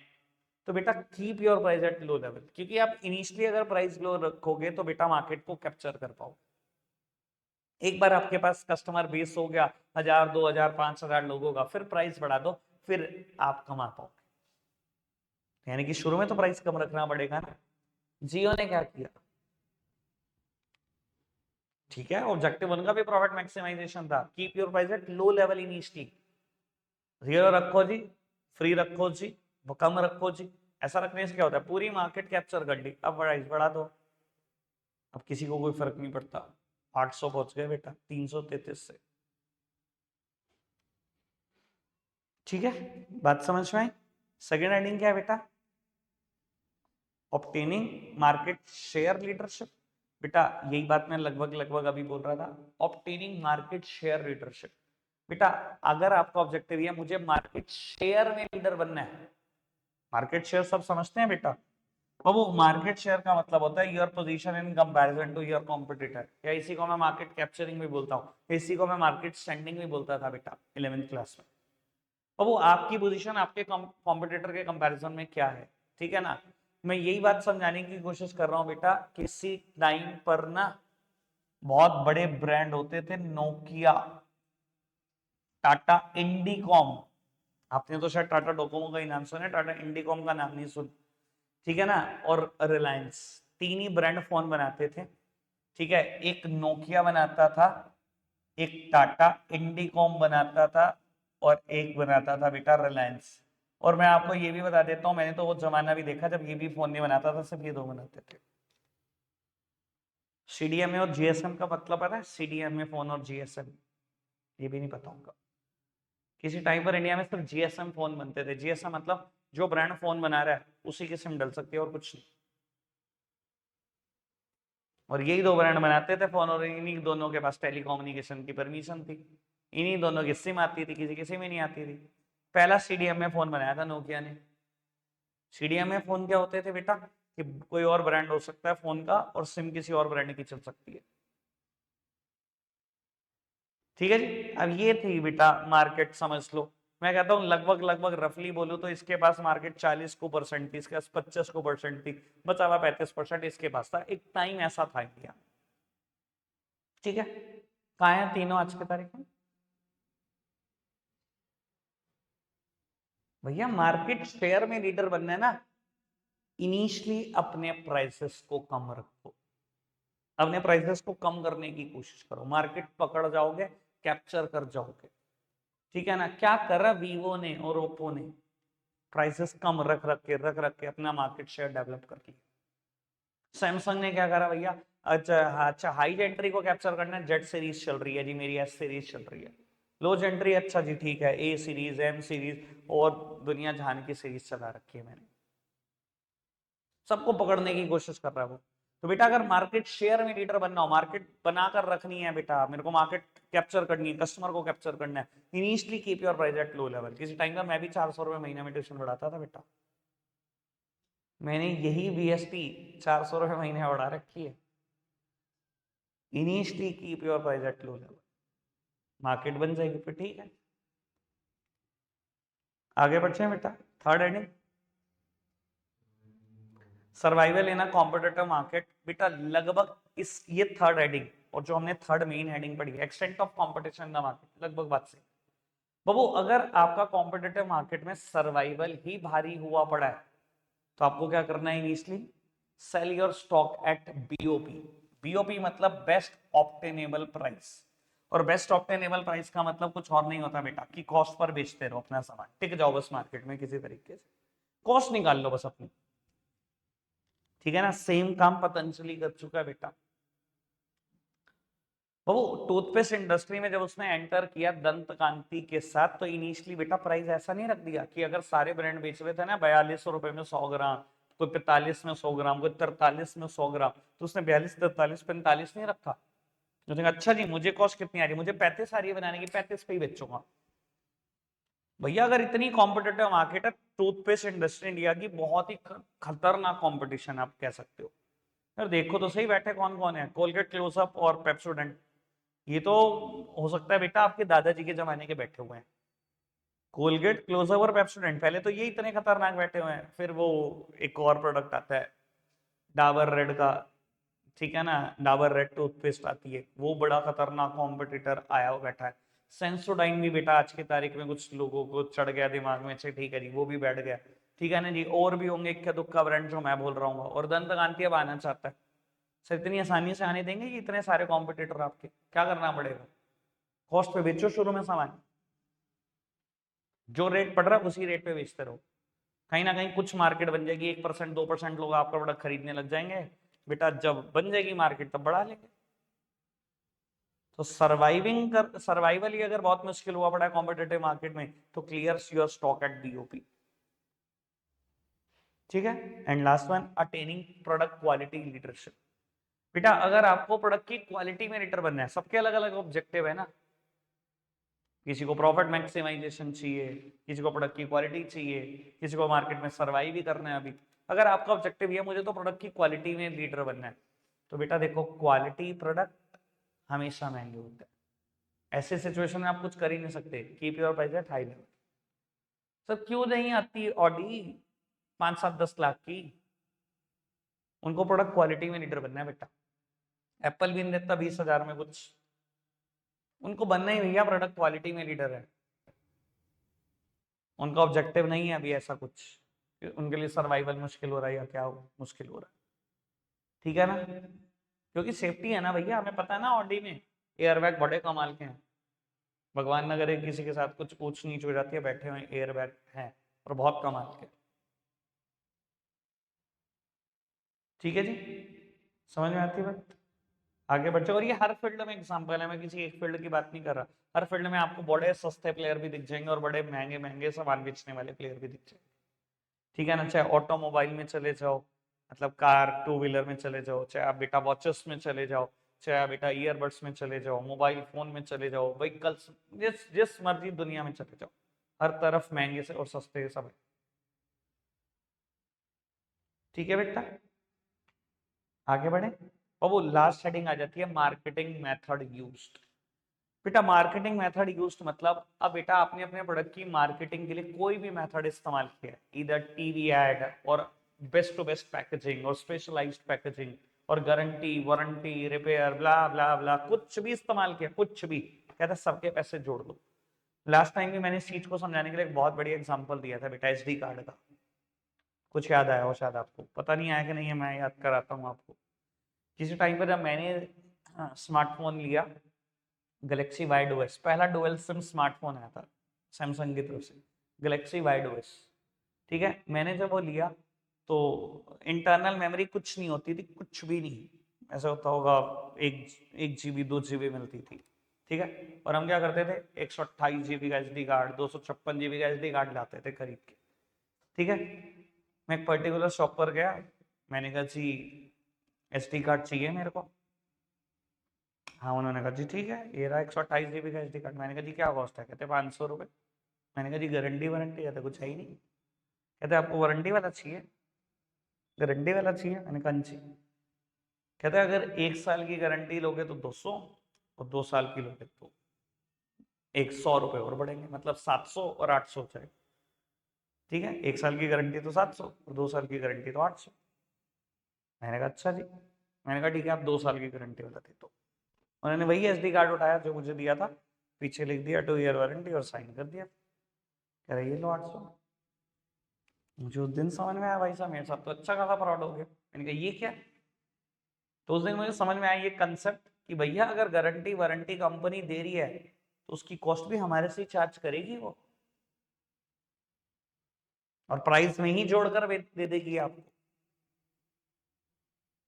तो बेटा keep your price at low level, क्योंकि आप इनिशियली अगर प्राइस लो रखोगे तो बेटा मार्केट को कैप्चर कर पाओ। एक बार आपके पास कस्टमर बेस हो गया 1,000 2,000 5,000 लोगों का, फिर प्राइस बढ़ा दो, फिर आप कमा पाओगे। यानी कि शुरू में तो प्राइस कम रखना पड़ेगा ना। जियो ने क्या किया, ठीक है, ऑब्जेक्टिव उनका भी प्रॉफिट मैक्सिमाइजेशन था, keep your price at low level initially, zero रखो जी, फ्री रखो जी, कम रखो जी। ऐसा रखने से क्या होता है, पूरी मार्केट कैप्चर कर ली, अब प्राइस बढ़ा दो, अब किसी को कोई फर्क नहीं पड़ता। 800 पहुंच गए बेटा 333 से। ठीक है, बात समझ में आई? सेकेंड हेडिंग क्या है बेटा, ऑब्टेनिंग मार्केट शेयर लीडरशिप। बेटा यही बात मैं लगभग लगभग अभी बोल रहा था, ऑब्टेनिंग मार्केट शेयर लीडरशिप। बेटा अगर आपका ऑब्जेक्टिव है मुझे मार्केट शेयर में लीडर बनना है, मार्केट शेयर सब समझते हैं बेटा, तो वो मार्केट शेयर का मतलब होता है your position in comparison to your competitor, या इसी को मैं मार्केट कैप्चरिंग भी बोलता हूँ, इसी को मैं मार्केट स्टैंडिंग भी बोलता था बेटा 11th क्लास में। अब वो आपकी पोजीशन आपके कॉम्पिटिटर के कंपैरिजन में क्या है, ठीक है ना। मैं यही बात समझाने की कोशिश कर रहा हूँ बेटा, किसी टाइम पर ना बहुत बड़े ब्रांड होते थे, नोकिया, टाटा इंडिकॉम, आपने तो शायद टाटा डोकोमो का ही नाम सुना है, टाटा इंडिकॉम का नाम नहीं सुन, ठीक है ना, और रिलायंस, 3 ही ब्रांड फोन बनाते थे। ठीक है, एक नोकिया बनाता था, एक टाटा इंडिकॉम बनाता था और एक बनाता था बेटा रिलायंस। और मैं आपको ये भी बता देता हूँ, मैंने तो वो जमाना भी देखा जब ये भी फोन नहीं बनाता था, सिर्फ ये दो बनाते थे। सीडीएमए और जीएसएम का मतलब पता है? सीडीएमए फोन और जीएसएम, ये भी नहीं पता होगा। किसी टाइम पर इंडिया में सिर्फ जीएसएम फोन बनते थे। जीएसएम मतलब जो ब्रांड फोन बना रहा है उसी की सिम डल सकती है और कुछ नहीं। और यही दो ब्रांड बनाते थे फोन, और इन्हीं दोनों के पास टेलीकम्युनिकेशन की परमिशन थी। इन्हीं दोनों की सिम आती थी, किसी की सिम ही नहीं आती थी। पहला सीडीएमए फोन बनाया था नोकिया ने। सीडीएमए फोन क्या होते थे बेटा? कि कोई और ब्रांड हो सकता है फोन का और सिम किसी और ब्रांड की चल सकती है। ठीक है जी। अब ये थी बेटा मार्केट, समझ लो। मैं कहता हूँ लगभग लगभग रफली बोलूं तो इसके पास मार्केट 40 को परसेंट थी, इसके पास 25 को परसेंट थी, बचा हुआ 35% इसके पास था। एक टाइम ऐसा था इंडिया। ठीक है, कहा है तीनों आज की तारीख में? भैया मार्केट शेयर में लीडर बनना है ना, इनिशियली अपने प्राइसेस को कम रखो, अपने प्राइसेस को कम करने की कोशिश करो, मार्केट पकड़ जाओगे, कैप्चर कर जाओगे। ठीक है ना? क्या करा वीवो ने और ओप्पो ने? प्राइसेस कम रख रख के अपना मार्केट शेयर डेवलप कर लिया। सैमसंग ने क्या करा भैया? अच्छा हाँ, अच्छा हाई एंट्री को कैप्चर करना है, जेड सीरीज चल रही है जी, मेरी एस सीरीज चल रही है। लो एंट्री, अच्छा जी ठीक है, ए सीरीज, एम सीरीज और दुनिया जहान की सीरीज चला रखी है मैंने। सबको पकड़ने की कोशिश कर रहा है वो। तो बेटा अगर मार्केट शेयर में लीडर बनना हो, मार्केट बनाकर रखनी है बेटा, मेरे को मार्केट कैप्चर करनी है, कस्टमर को कैप्चर करना है, initially keep your price at low level. किसी टाइम पर मैं भी 400 रुपए महीने में ट्यूशन पढ़ाता था बेटा, मैंने यही बीएसटी 400 रुपए महीने बढ़ा रखी है। Initially keep your price at low level, market बन जाएगी फिर। ठीक है, आगे बढ़ते हैं बेटा। Third heading, survival in a competitive market. बेटा लगभग इस ये थर्ड हेडिंग, और जो हमने थर्ड मेन हेडिंग पढ़ी extent of competition in the market, लगभग बात से बाबू, अगर आपका कॉम्पिटिटिव मार्केट में सर्वाइवल ही भारी हुआ पड़ा है तो आपको क्या करना है? Initially sell your stock at BOP. BOP मतलब बेस्ट ऑप्टेनेबल प्राइस, और बेस्ट ऑप्टेनेबल प्राइस का मतलब कुछ और नहीं होता बेटा कि कॉस्ट पर बेचते रहो अपना सामान, टिक जाओ बस मार्केट में किसी तरीके से, कॉस्ट निकाल लो बस अपनी। ठीक है ना? सेम काम पतंजलि कर चुका है बेटा। वो टूथपेस्ट इंडस्ट्री में जब उसने एंटर किया दंत कांति के साथ, तो इनिशियली बेटा प्राइस ऐसा नहीं रख दिया कि अगर सारे ब्रांड बेच रहे थे ना 42 रुपए में 100 ग्राम, कोई 45 में 100 ग्राम, कोई 43 में 100 ग्राम, तो उसने 42, 43, 45 नहीं रखा। तो अच्छा जी मुझे कॉस्ट कितनी आ रही है, मुझे 35 आ रही है बनाने की, 35 पे ही बेचूंगा। भैया अगर इतनी कॉम्पिटेटिव मार्केट है, टूथपेस्ट इंडस्ट्री इंडिया की बहुत ही खतरनाक कॉम्पिटिशन आप कह सकते हो। यार देखो तो सही बैठे कौन कौन है, कोलगेट, क्लोजअप और पेप्सोडेंट। ये तो हो सकता है बेटा आपके दादाजी के जमाने के बैठे हुए हैं। कोलगेट, क्लोजअप और पेप्सोडेंट, पहले तो ये इतने खतरनाक बैठे हुए हैं, फिर वो एक और प्रोडक्ट आता है डाबर रेड का। ठीक है ना? डाबर रेड टूथपेस्ट आती है, वो बड़ा खतरनाक कॉम्पिटिटर आया हुआ बैठा है। सेंसोडाइन भी बेटा आज की तारीख में कुछ लोगों को चढ़ गया दिमाग में, अच्छा ठीक है जी वो भी बैठ गया। ठीक है ना जी? और भी होंगे इक्का दुक्का ब्रांड जो मैं बोल रहा हूँ, और दंत कांति अब आना चाहता है। सर इतनी आसानी से आने देंगे कि इतने सारे कॉम्पिटिटर आपके? क्या करना पड़ेगा? कॉस्ट पे बेचो शुरू में सामान, जो रेट पड़ रहा है उसी रेट पे बेचते रहो। कहीं ना कहीं कुछ मार्केट बन जाएगी, 1%, 2% लोग आपका प्रोडक्ट खरीदने लग जाएंगे बेटा, जब बन जाएगी मार्केट तब बढ़ा लेंगे। तो सर्वाइवल ही अगर बहुत मुश्किल हुआ पड़ा है कॉम्पिटेटिव मार्केट में, तो clear your stock at BOP. ठीक है? And last one, attaining product quality leadership. बेटा अगर आपको प्रोडक्ट की क्वालिटी में लीडर बनना है, सबके अलग अलग ऑब्जेक्टिव है ना, किसी को प्रॉफिट मैक्सिमाइजेशन चाहिए, किसी को प्रोडक्ट की क्वालिटी चाहिए, किसी को मार्केट में सर्वाइव भी करना है। अभी अगर आपका ऑब्जेक्टिव ये मुझे तो प्रोडक्ट की क्वालिटी में लीडर बनना है, तो बेटा देखो क्वालिटी प्रोडक्ट हमेशा महंगे होते हैं। ऐसे सिचुएशन में आप कुछ कर ही नहीं सकते, keep your price at high level. Sir क्यों नहीं आती ऑडी 5, 7, 10 लाख की? उनको प्रोडक्ट क्वालिटी में लीडर बनना है बेटा। एप्पल भी नहीं देता 20,000 में कुछ, उनको बनना ही भैया प्रोडक्ट क्वालिटी में लीडर है। उनका ऑब्जेक्टिव नहीं है अभी ऐसा कुछ, उनके लिए सर्वाइवल मुश्किल हो रहा है या क्या मुश्किल हो रहा है। ठीक है ना? क्योंकि सेफ्टी है ना भैया, हमें पता है ना ऑडी में एयरबैग बड़े कमाल के हैं, भगवान न करे किसी के साथ कुछ ऊंच नीच हो जाती है, बैठे हुए एयरबैग हैं और बहुत कमाल के। ठीक है जी, समझ में आती है बात? आगे बढ़ जाओ। और ये हर फील्ड में एग्जांपल है, मैं किसी एक फील्ड की बात नहीं कर रहा, हर फील्ड में आपको बड़े सस्ते प्लेयर भी दिख जाएंगे और बड़े महंगे महंगे सामान बेचने वाले प्लेयर भी दिख जाएंगे। ठीक है ना, चाहे ऑटोमोबाइल में चले जाओ, मतलब कार टू व्हीलर में चले जाओ, चाहे आप बेटा वॉचेस में चले जाओ, चाहे आप बेटा ईयरबड्स में चले जाओ, मोबाइल फोन में चले जाओ, व्हीकल्स, जिस जिस मर्जी दुनिया में चले जाओ, हर तरफ महंगे से और सस्ते सब है। ठीक है बेटा, आगे बढ़े। और वो लास्ट हेडिंग आ जाती है मार्केटिंग मेथड यूज्ड। बेटा मार्केटिंग मेथड यूज्ड मतलब अब बेटा आपने अपने प्रोडक्ट की मार्केटिंग के लिए कोई भी मेथड इस्तेमाल किया, इधर टीवी एड और बेस्ट टू बेस्ट पैकेजिंग और स्पेशलाइज्ड पैकेजिंग और गारंटी वारंटी रिपेयर ब्ला ब्ला ब्ला, कुछ भी इस्तेमाल किया, कुछ भी, कहता सबके पैसे जोड़ दो। लास्ट टाइम भी मैंने इस चीज को समझाने के लिए एक बहुत बढ़िया एग्जांपल दिया था बेटा, एसडी कार्ड का। कुछ याद आया हो शायद आपको, पता नहीं आया कि नहीं है, मैं याद कराता हूँ आपको। किसी टाइम पर जब मैंने स्मार्टफोन लिया, गैलेक्सी वाई ओएस, पहला डुअल सिम स्मार्टफोन आया था सैमसंग की तरफ से, गैलेक्सी वाई ओएस। ठीक है, मैंने जब वो लिया तो इंटरनल मेमोरी कुछ नहीं होती थी, कुछ भी नहीं, ऐसा होता होगा एक एक जीबी 2 GB मिलती थी। ठीक है, और हम क्या करते थे, 128 GB का एसडी कार्ड, 256 GB का एसडी कार्ड लाते थे खरीद के। ठीक है, मैं एक पर्टिकुलर शॉप पर गया, मैंने कहा जी एसडी कार्ड चाहिए मेरे को। हाँ, उन्होंने कहा जी ठीक है, ये रहा 128 GB का एसडी कार्ड। मैंने कहा जी क्या कॉस्ट है, कहते 500 रुपये। मैंने कहा जी गारंटी वारंटी, कहते कुछ है ही नहीं। कहते आपको वारंटी वाला चाहिए, गारंटी वाला चाहिए। मैंने कहा जी। कहते अगर 1 साल की गारंटी लोगे तो 200, और 2 साल की लोगे तो 100 रुपये और बढ़ेंगे, मतलब 700 और 800 हो जाएगा। ठीक है, 1 साल की गारंटी तो 700 और 2 साल की गारंटी तो 800। मैंने कहा अच्छा जी। मैंने कहा ठीक है, आप 2 साल की गारंटी वाला दे दो। उन्होंने वही एसडी कार्ड उठाया जो मुझे दिया था, पीछे लिख दिया 2 ईयर वारंटी और साइन कर दिया। कह रहे ये लो 800। मुझे उस दिन समझ में आया भाई साहब मेरे साथ तो अच्छा खासा फ्रॉड हो गया। मैंने कहा ये क्या, तो उस दिन मुझे समझ में आया ये कंसेप्ट कि भैया अगर गारंटी वारंटी कंपनी दे रही है तो उसकी कॉस्ट भी हमारे से ही चार्ज करेगी वो, और प्राइस में ही जोड़कर दे देगी आपको।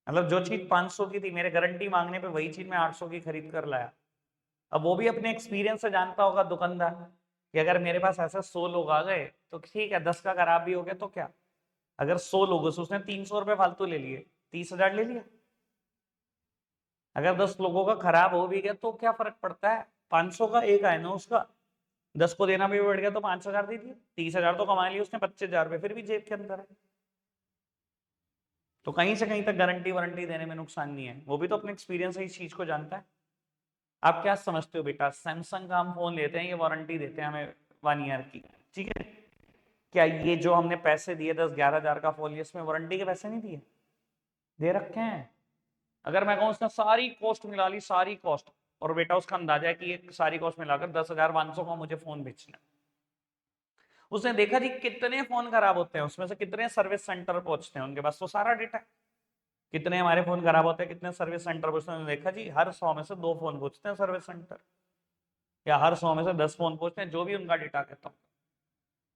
मतलब जो चीज 500 की थी, मेरे गारंटी मांगने पे वही चीज मैं 800 की खरीद कर लाया। अब वो भी अपने एक्सपीरियंस से जानता होगा दुकानदार कि अगर मेरे पास ऐसे 100 लोग आ गए तो ठीक है, 10 का खराब भी हो गया तो क्या, अगर 100 लोगों से उसने 300 रुपए फालतू ले लिए, 30,000 ले लिया। अगर 10 लोगों का खराब हो भी गया तो क्या फर्क पड़ता है, 500 का एक आया ना उसका, 10 को देना भी बढ़ गया तो 5,000 दे दिए, 30,000 तो कमा लिया उसने, 25,000 फिर भी जेब के अंदर है। तो कहीं से कहीं तक गारंटी वारंटी देने में नुकसान नहीं है, वो भी तो अपने एक्सपीरियंस से इस चीज को जानता है। आप क्या समझते हो बेटा, सैमसंग का हम फोन लेते हैं, ये वारंटी देते हैं हमें 1 ईयर की, ठीक है, क्या ये जो हमने पैसे दिए 10-11 हज़ार का फोन लिया, इसमें वारंटी के पैसे नहीं दिए, दे रखे हैं। अगर मैं कहूँ उसने सारी कॉस्ट मिला ली, सारी कॉस्ट, और बेटा उसका अंदाजा है कि ये सारी कॉस्ट मिलाकर 10,500 का मुझे फोन बेचना है, उसने देखा जी कितने फोन खराब होते हैं, उसमें से कितने सर्विस सेंटर पहुंचते हैं, उनके पास तो सारा डेटा है, कितने हमारे फोन खराब होते हैं, कितने सर्विस सेंटर पहुंचते हैं, देखा जी हर 100 में से 2 फोन पहुंचते हैं सर्विस सेंटर, या हर 100 में से 10 फोन पहुंचते हैं, जो भी उनका डेटा कहता हूँ।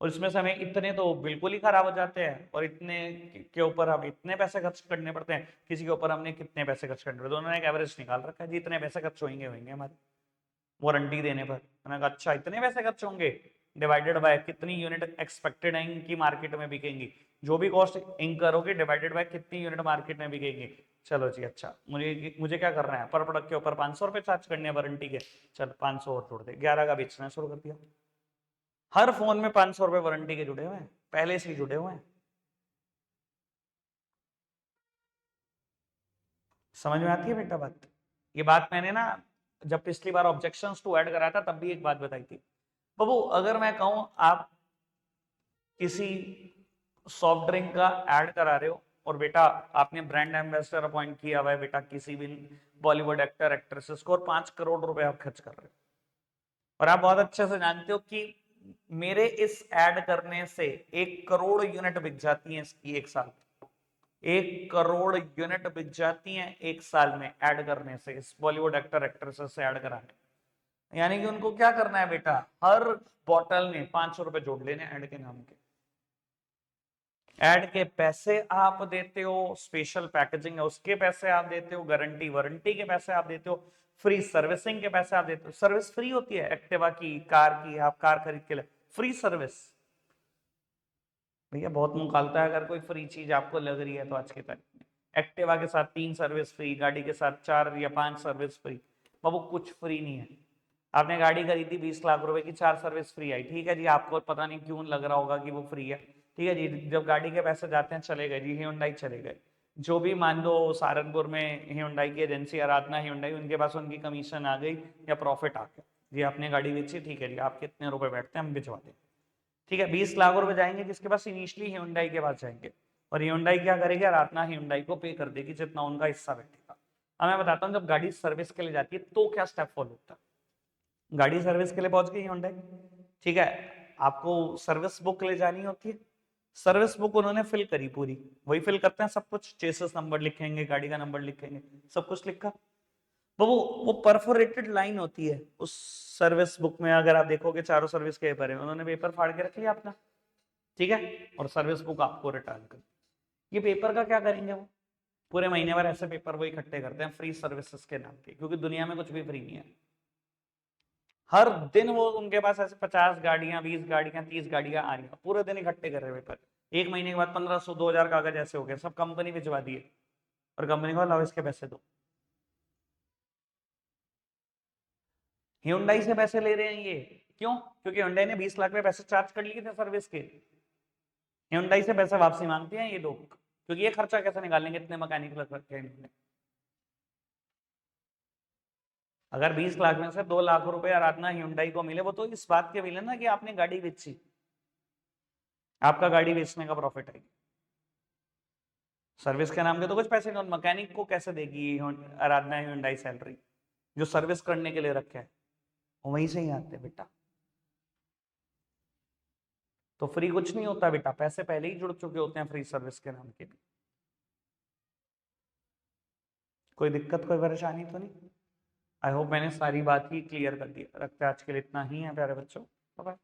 और इसमें से हमें इतने तो बिल्कुल ही खराब हो जाते हैं, और इतने के ऊपर हम इतने पैसे खर्च करने पड़ते हैं, किसी के ऊपर हमने कितने पैसे खर्च करने पड़ते हैं, उन्होंने एक एवरेज निकाल रखा है जी इतने पैसे खर्च होंगे होंगे हमारे वारंटी देने पर। मैंने कहा अच्छा इतने पैसे खर्च होंगे, डिवाइडेड बाय कितनी यूनिट एक्सपेक्टेड है कि मार्केट में बिकेंगी, जो भी कॉस्ट इंकर होगी डिवाइडेड बाय कितनी यूनिट मार्केट में बिकेंगी। चलो जी अच्छा, मुझे मुझे क्या करना है, पर प्रोडक्ट के ऊपर 500 रुपए चार्ज करने हैं वारंटी के, चल 500 और जोड़ दे, 11 का बेचना शुरू कर दिया। हर फोन में 500 रुपए वारंटी के जुड़े हुए हैं, पहले से ही जुड़े हुए हैं। समझ में आती है बेटा बात? ये बात मैंने ना जब पिछली बार ऑब्जेक्शंस टू ऐड कराया था तब भी एक बात बताई थी। बाबू अगर मैं कहूं आप किसी सॉफ्ट ड्रिंक का ऐड करा रहे हो, और बेटा आपने ब्रांड एम्बेसडर अपॉइंट किया हुआ है बेटा किसी भी बॉलीवुड एक्टर एक्ट्रेसेस को, और 5 करोड़ रुपए आप खर्च कर रहे हो, और आप बहुत अच्छे से जानते हो कि मेरे इस ऐड करने से 1 करोड़ यूनिट बिक जाती है इसकी 1 साल। 1 करोड़ यूनिट बिक जाती हैं एक साल में ऐड करने से, इस बॉलीवुड एक्टर एक्ट्रेसेस से ऐड कराने। यानी कि उनको क्या करना है बेटा, हर बॉटल में 500 रुपए जोड़ लेने ऐड के नाम के। ऐड के पैसे आप देते हो, स्पेशल पैकेजिंग है उसके पैसे आप देते हो, गारंटी वारंटी के पैसे आप देते हो, फ्री सर्विसिंग के पैसे आप देते हो। सर्विस फ्री होती है एक्टिवा की, कार की, आप कार खरीद के लिए फ्री सर्विस। भैया बहुत मुंह खालता है अगर कोई फ्री चीज आपको लग रही है तो आज के तारीख में। एक्टिवा के साथ 3 सर्विस फ्री, गाड़ी के साथ 4 या 5 सर्विस फ्री। बाबू कुछ फ्री नहीं है। आपने गाड़ी खरीदी 20 लाख रुपए की, 4 सर्विस फ्री आई, ठीक है जी, आपको पता नहीं क्यों लग रहा होगा कि वो फ्री है, ठीक है जी। जब गाड़ी के पैसे जाते हैं चले गए जी, Hyundai चले गए। जो भी मान लो सहारनपुर में Hyundai की एजेंसी आराधना Hyundai, उनके पास उनकी कमीशन आ गई या प्रॉफिट आ गया जी, आपने गाड़ी बेची, ठीक है जी, आपके इतने रुपए बैठते हैं हम भिजवा दें, ठीक है। 20 लाख रुपए जाएंगे जिसके पास इनिशियली Hyundai के पास जाएंगे, और Hyundai क्या करेगी, आराधना Hyundai को पे कर देगी जितना उनका हिस्सा बैठेगा। अब मैं बताता हूँ जब गाड़ी सर्विस के लिए जाती है तो क्या स्टेप फॉलो होता है। गाड़ी सर्विस के लिए पहुंच गई Hyundai, ठीक है, आपको सर्विस बुक ले जानी होती है। सर्विस बुक उन्होंने फिल करी पूरी, वही फिल करते हैं सब कुछ, चेसिस नंबर लिखेंगे, गाड़ी का नंबर लिखेंगे, सब कुछ लिखा। तो वो परफोरेटेड लाइन होती है उस सर्विस बुक में, अगर आप देखोगे चारों सर्विस के पेपर है, उन्होंने पेपर फाड़ के रख लिया अपना, ठीक है, और सर्विस बुक आपको रिटर्न कर। ये पेपर का क्या करेंगे वो, पूरे महीने भर ऐसे पेपर वो इकट्ठे करते हैं फ्री सर्विसेज के नाम पे, क्योंकि दुनिया में कुछ भी फ्री नहीं है। हर दिन वो उनके पास ऐसे 50 गाड़ियां, 20 गाड़ियां, 30 गाड़ियां आ रही हैं, पूरे दिन इकट्ठे कर रहे हैं पेपर। एक महीने के बाद 1500 2000 कागज ऐसे हो गए, सब कंपनी भिजवा दिए, और कंपनी को लाओ इसके पैसे दो। Hyundai से पैसे ले रहे हैं ये, क्यों? क्योंकि Hyundai ने 20 लाख में पैसे चार्ज कर लिए थे सर्विस के। Hyundai से पैसे वापसी मांगते हैं ये लोग, क्योंकि ये खर्चा कैसे निकालेंगे, इतने मैकेनिक लग रखे हैं इन्होंने। अगर 20 लाख में से 2 लाख रुपए आराधना Hyundai को मिले, वो तो इस बात के मिले ना कि आपने गाड़ी बेची, आपका गाड़ी बेचने का प्रॉफिट है। सर्विस के नाम के तो कुछ पैसे नहीं, मैकेनिक को कैसे देगी आराधना Hyundai सैलरी, जो सर्विस करने के लिए रखे है, वहीं से ही आते हैं बेटा। तो फ्री कुछ नहीं होता बेटा, पैसे पहले ही जुड़ चुके होते हैं फ्री सर्विस के नाम के भी। कोई दिक्कत, कोई परेशानी तो नहीं? आई होप मैंने सारी बात ही क्लियर कर दी। रखते आज के लिए इतना ही है प्यारे बच्चों, बाय।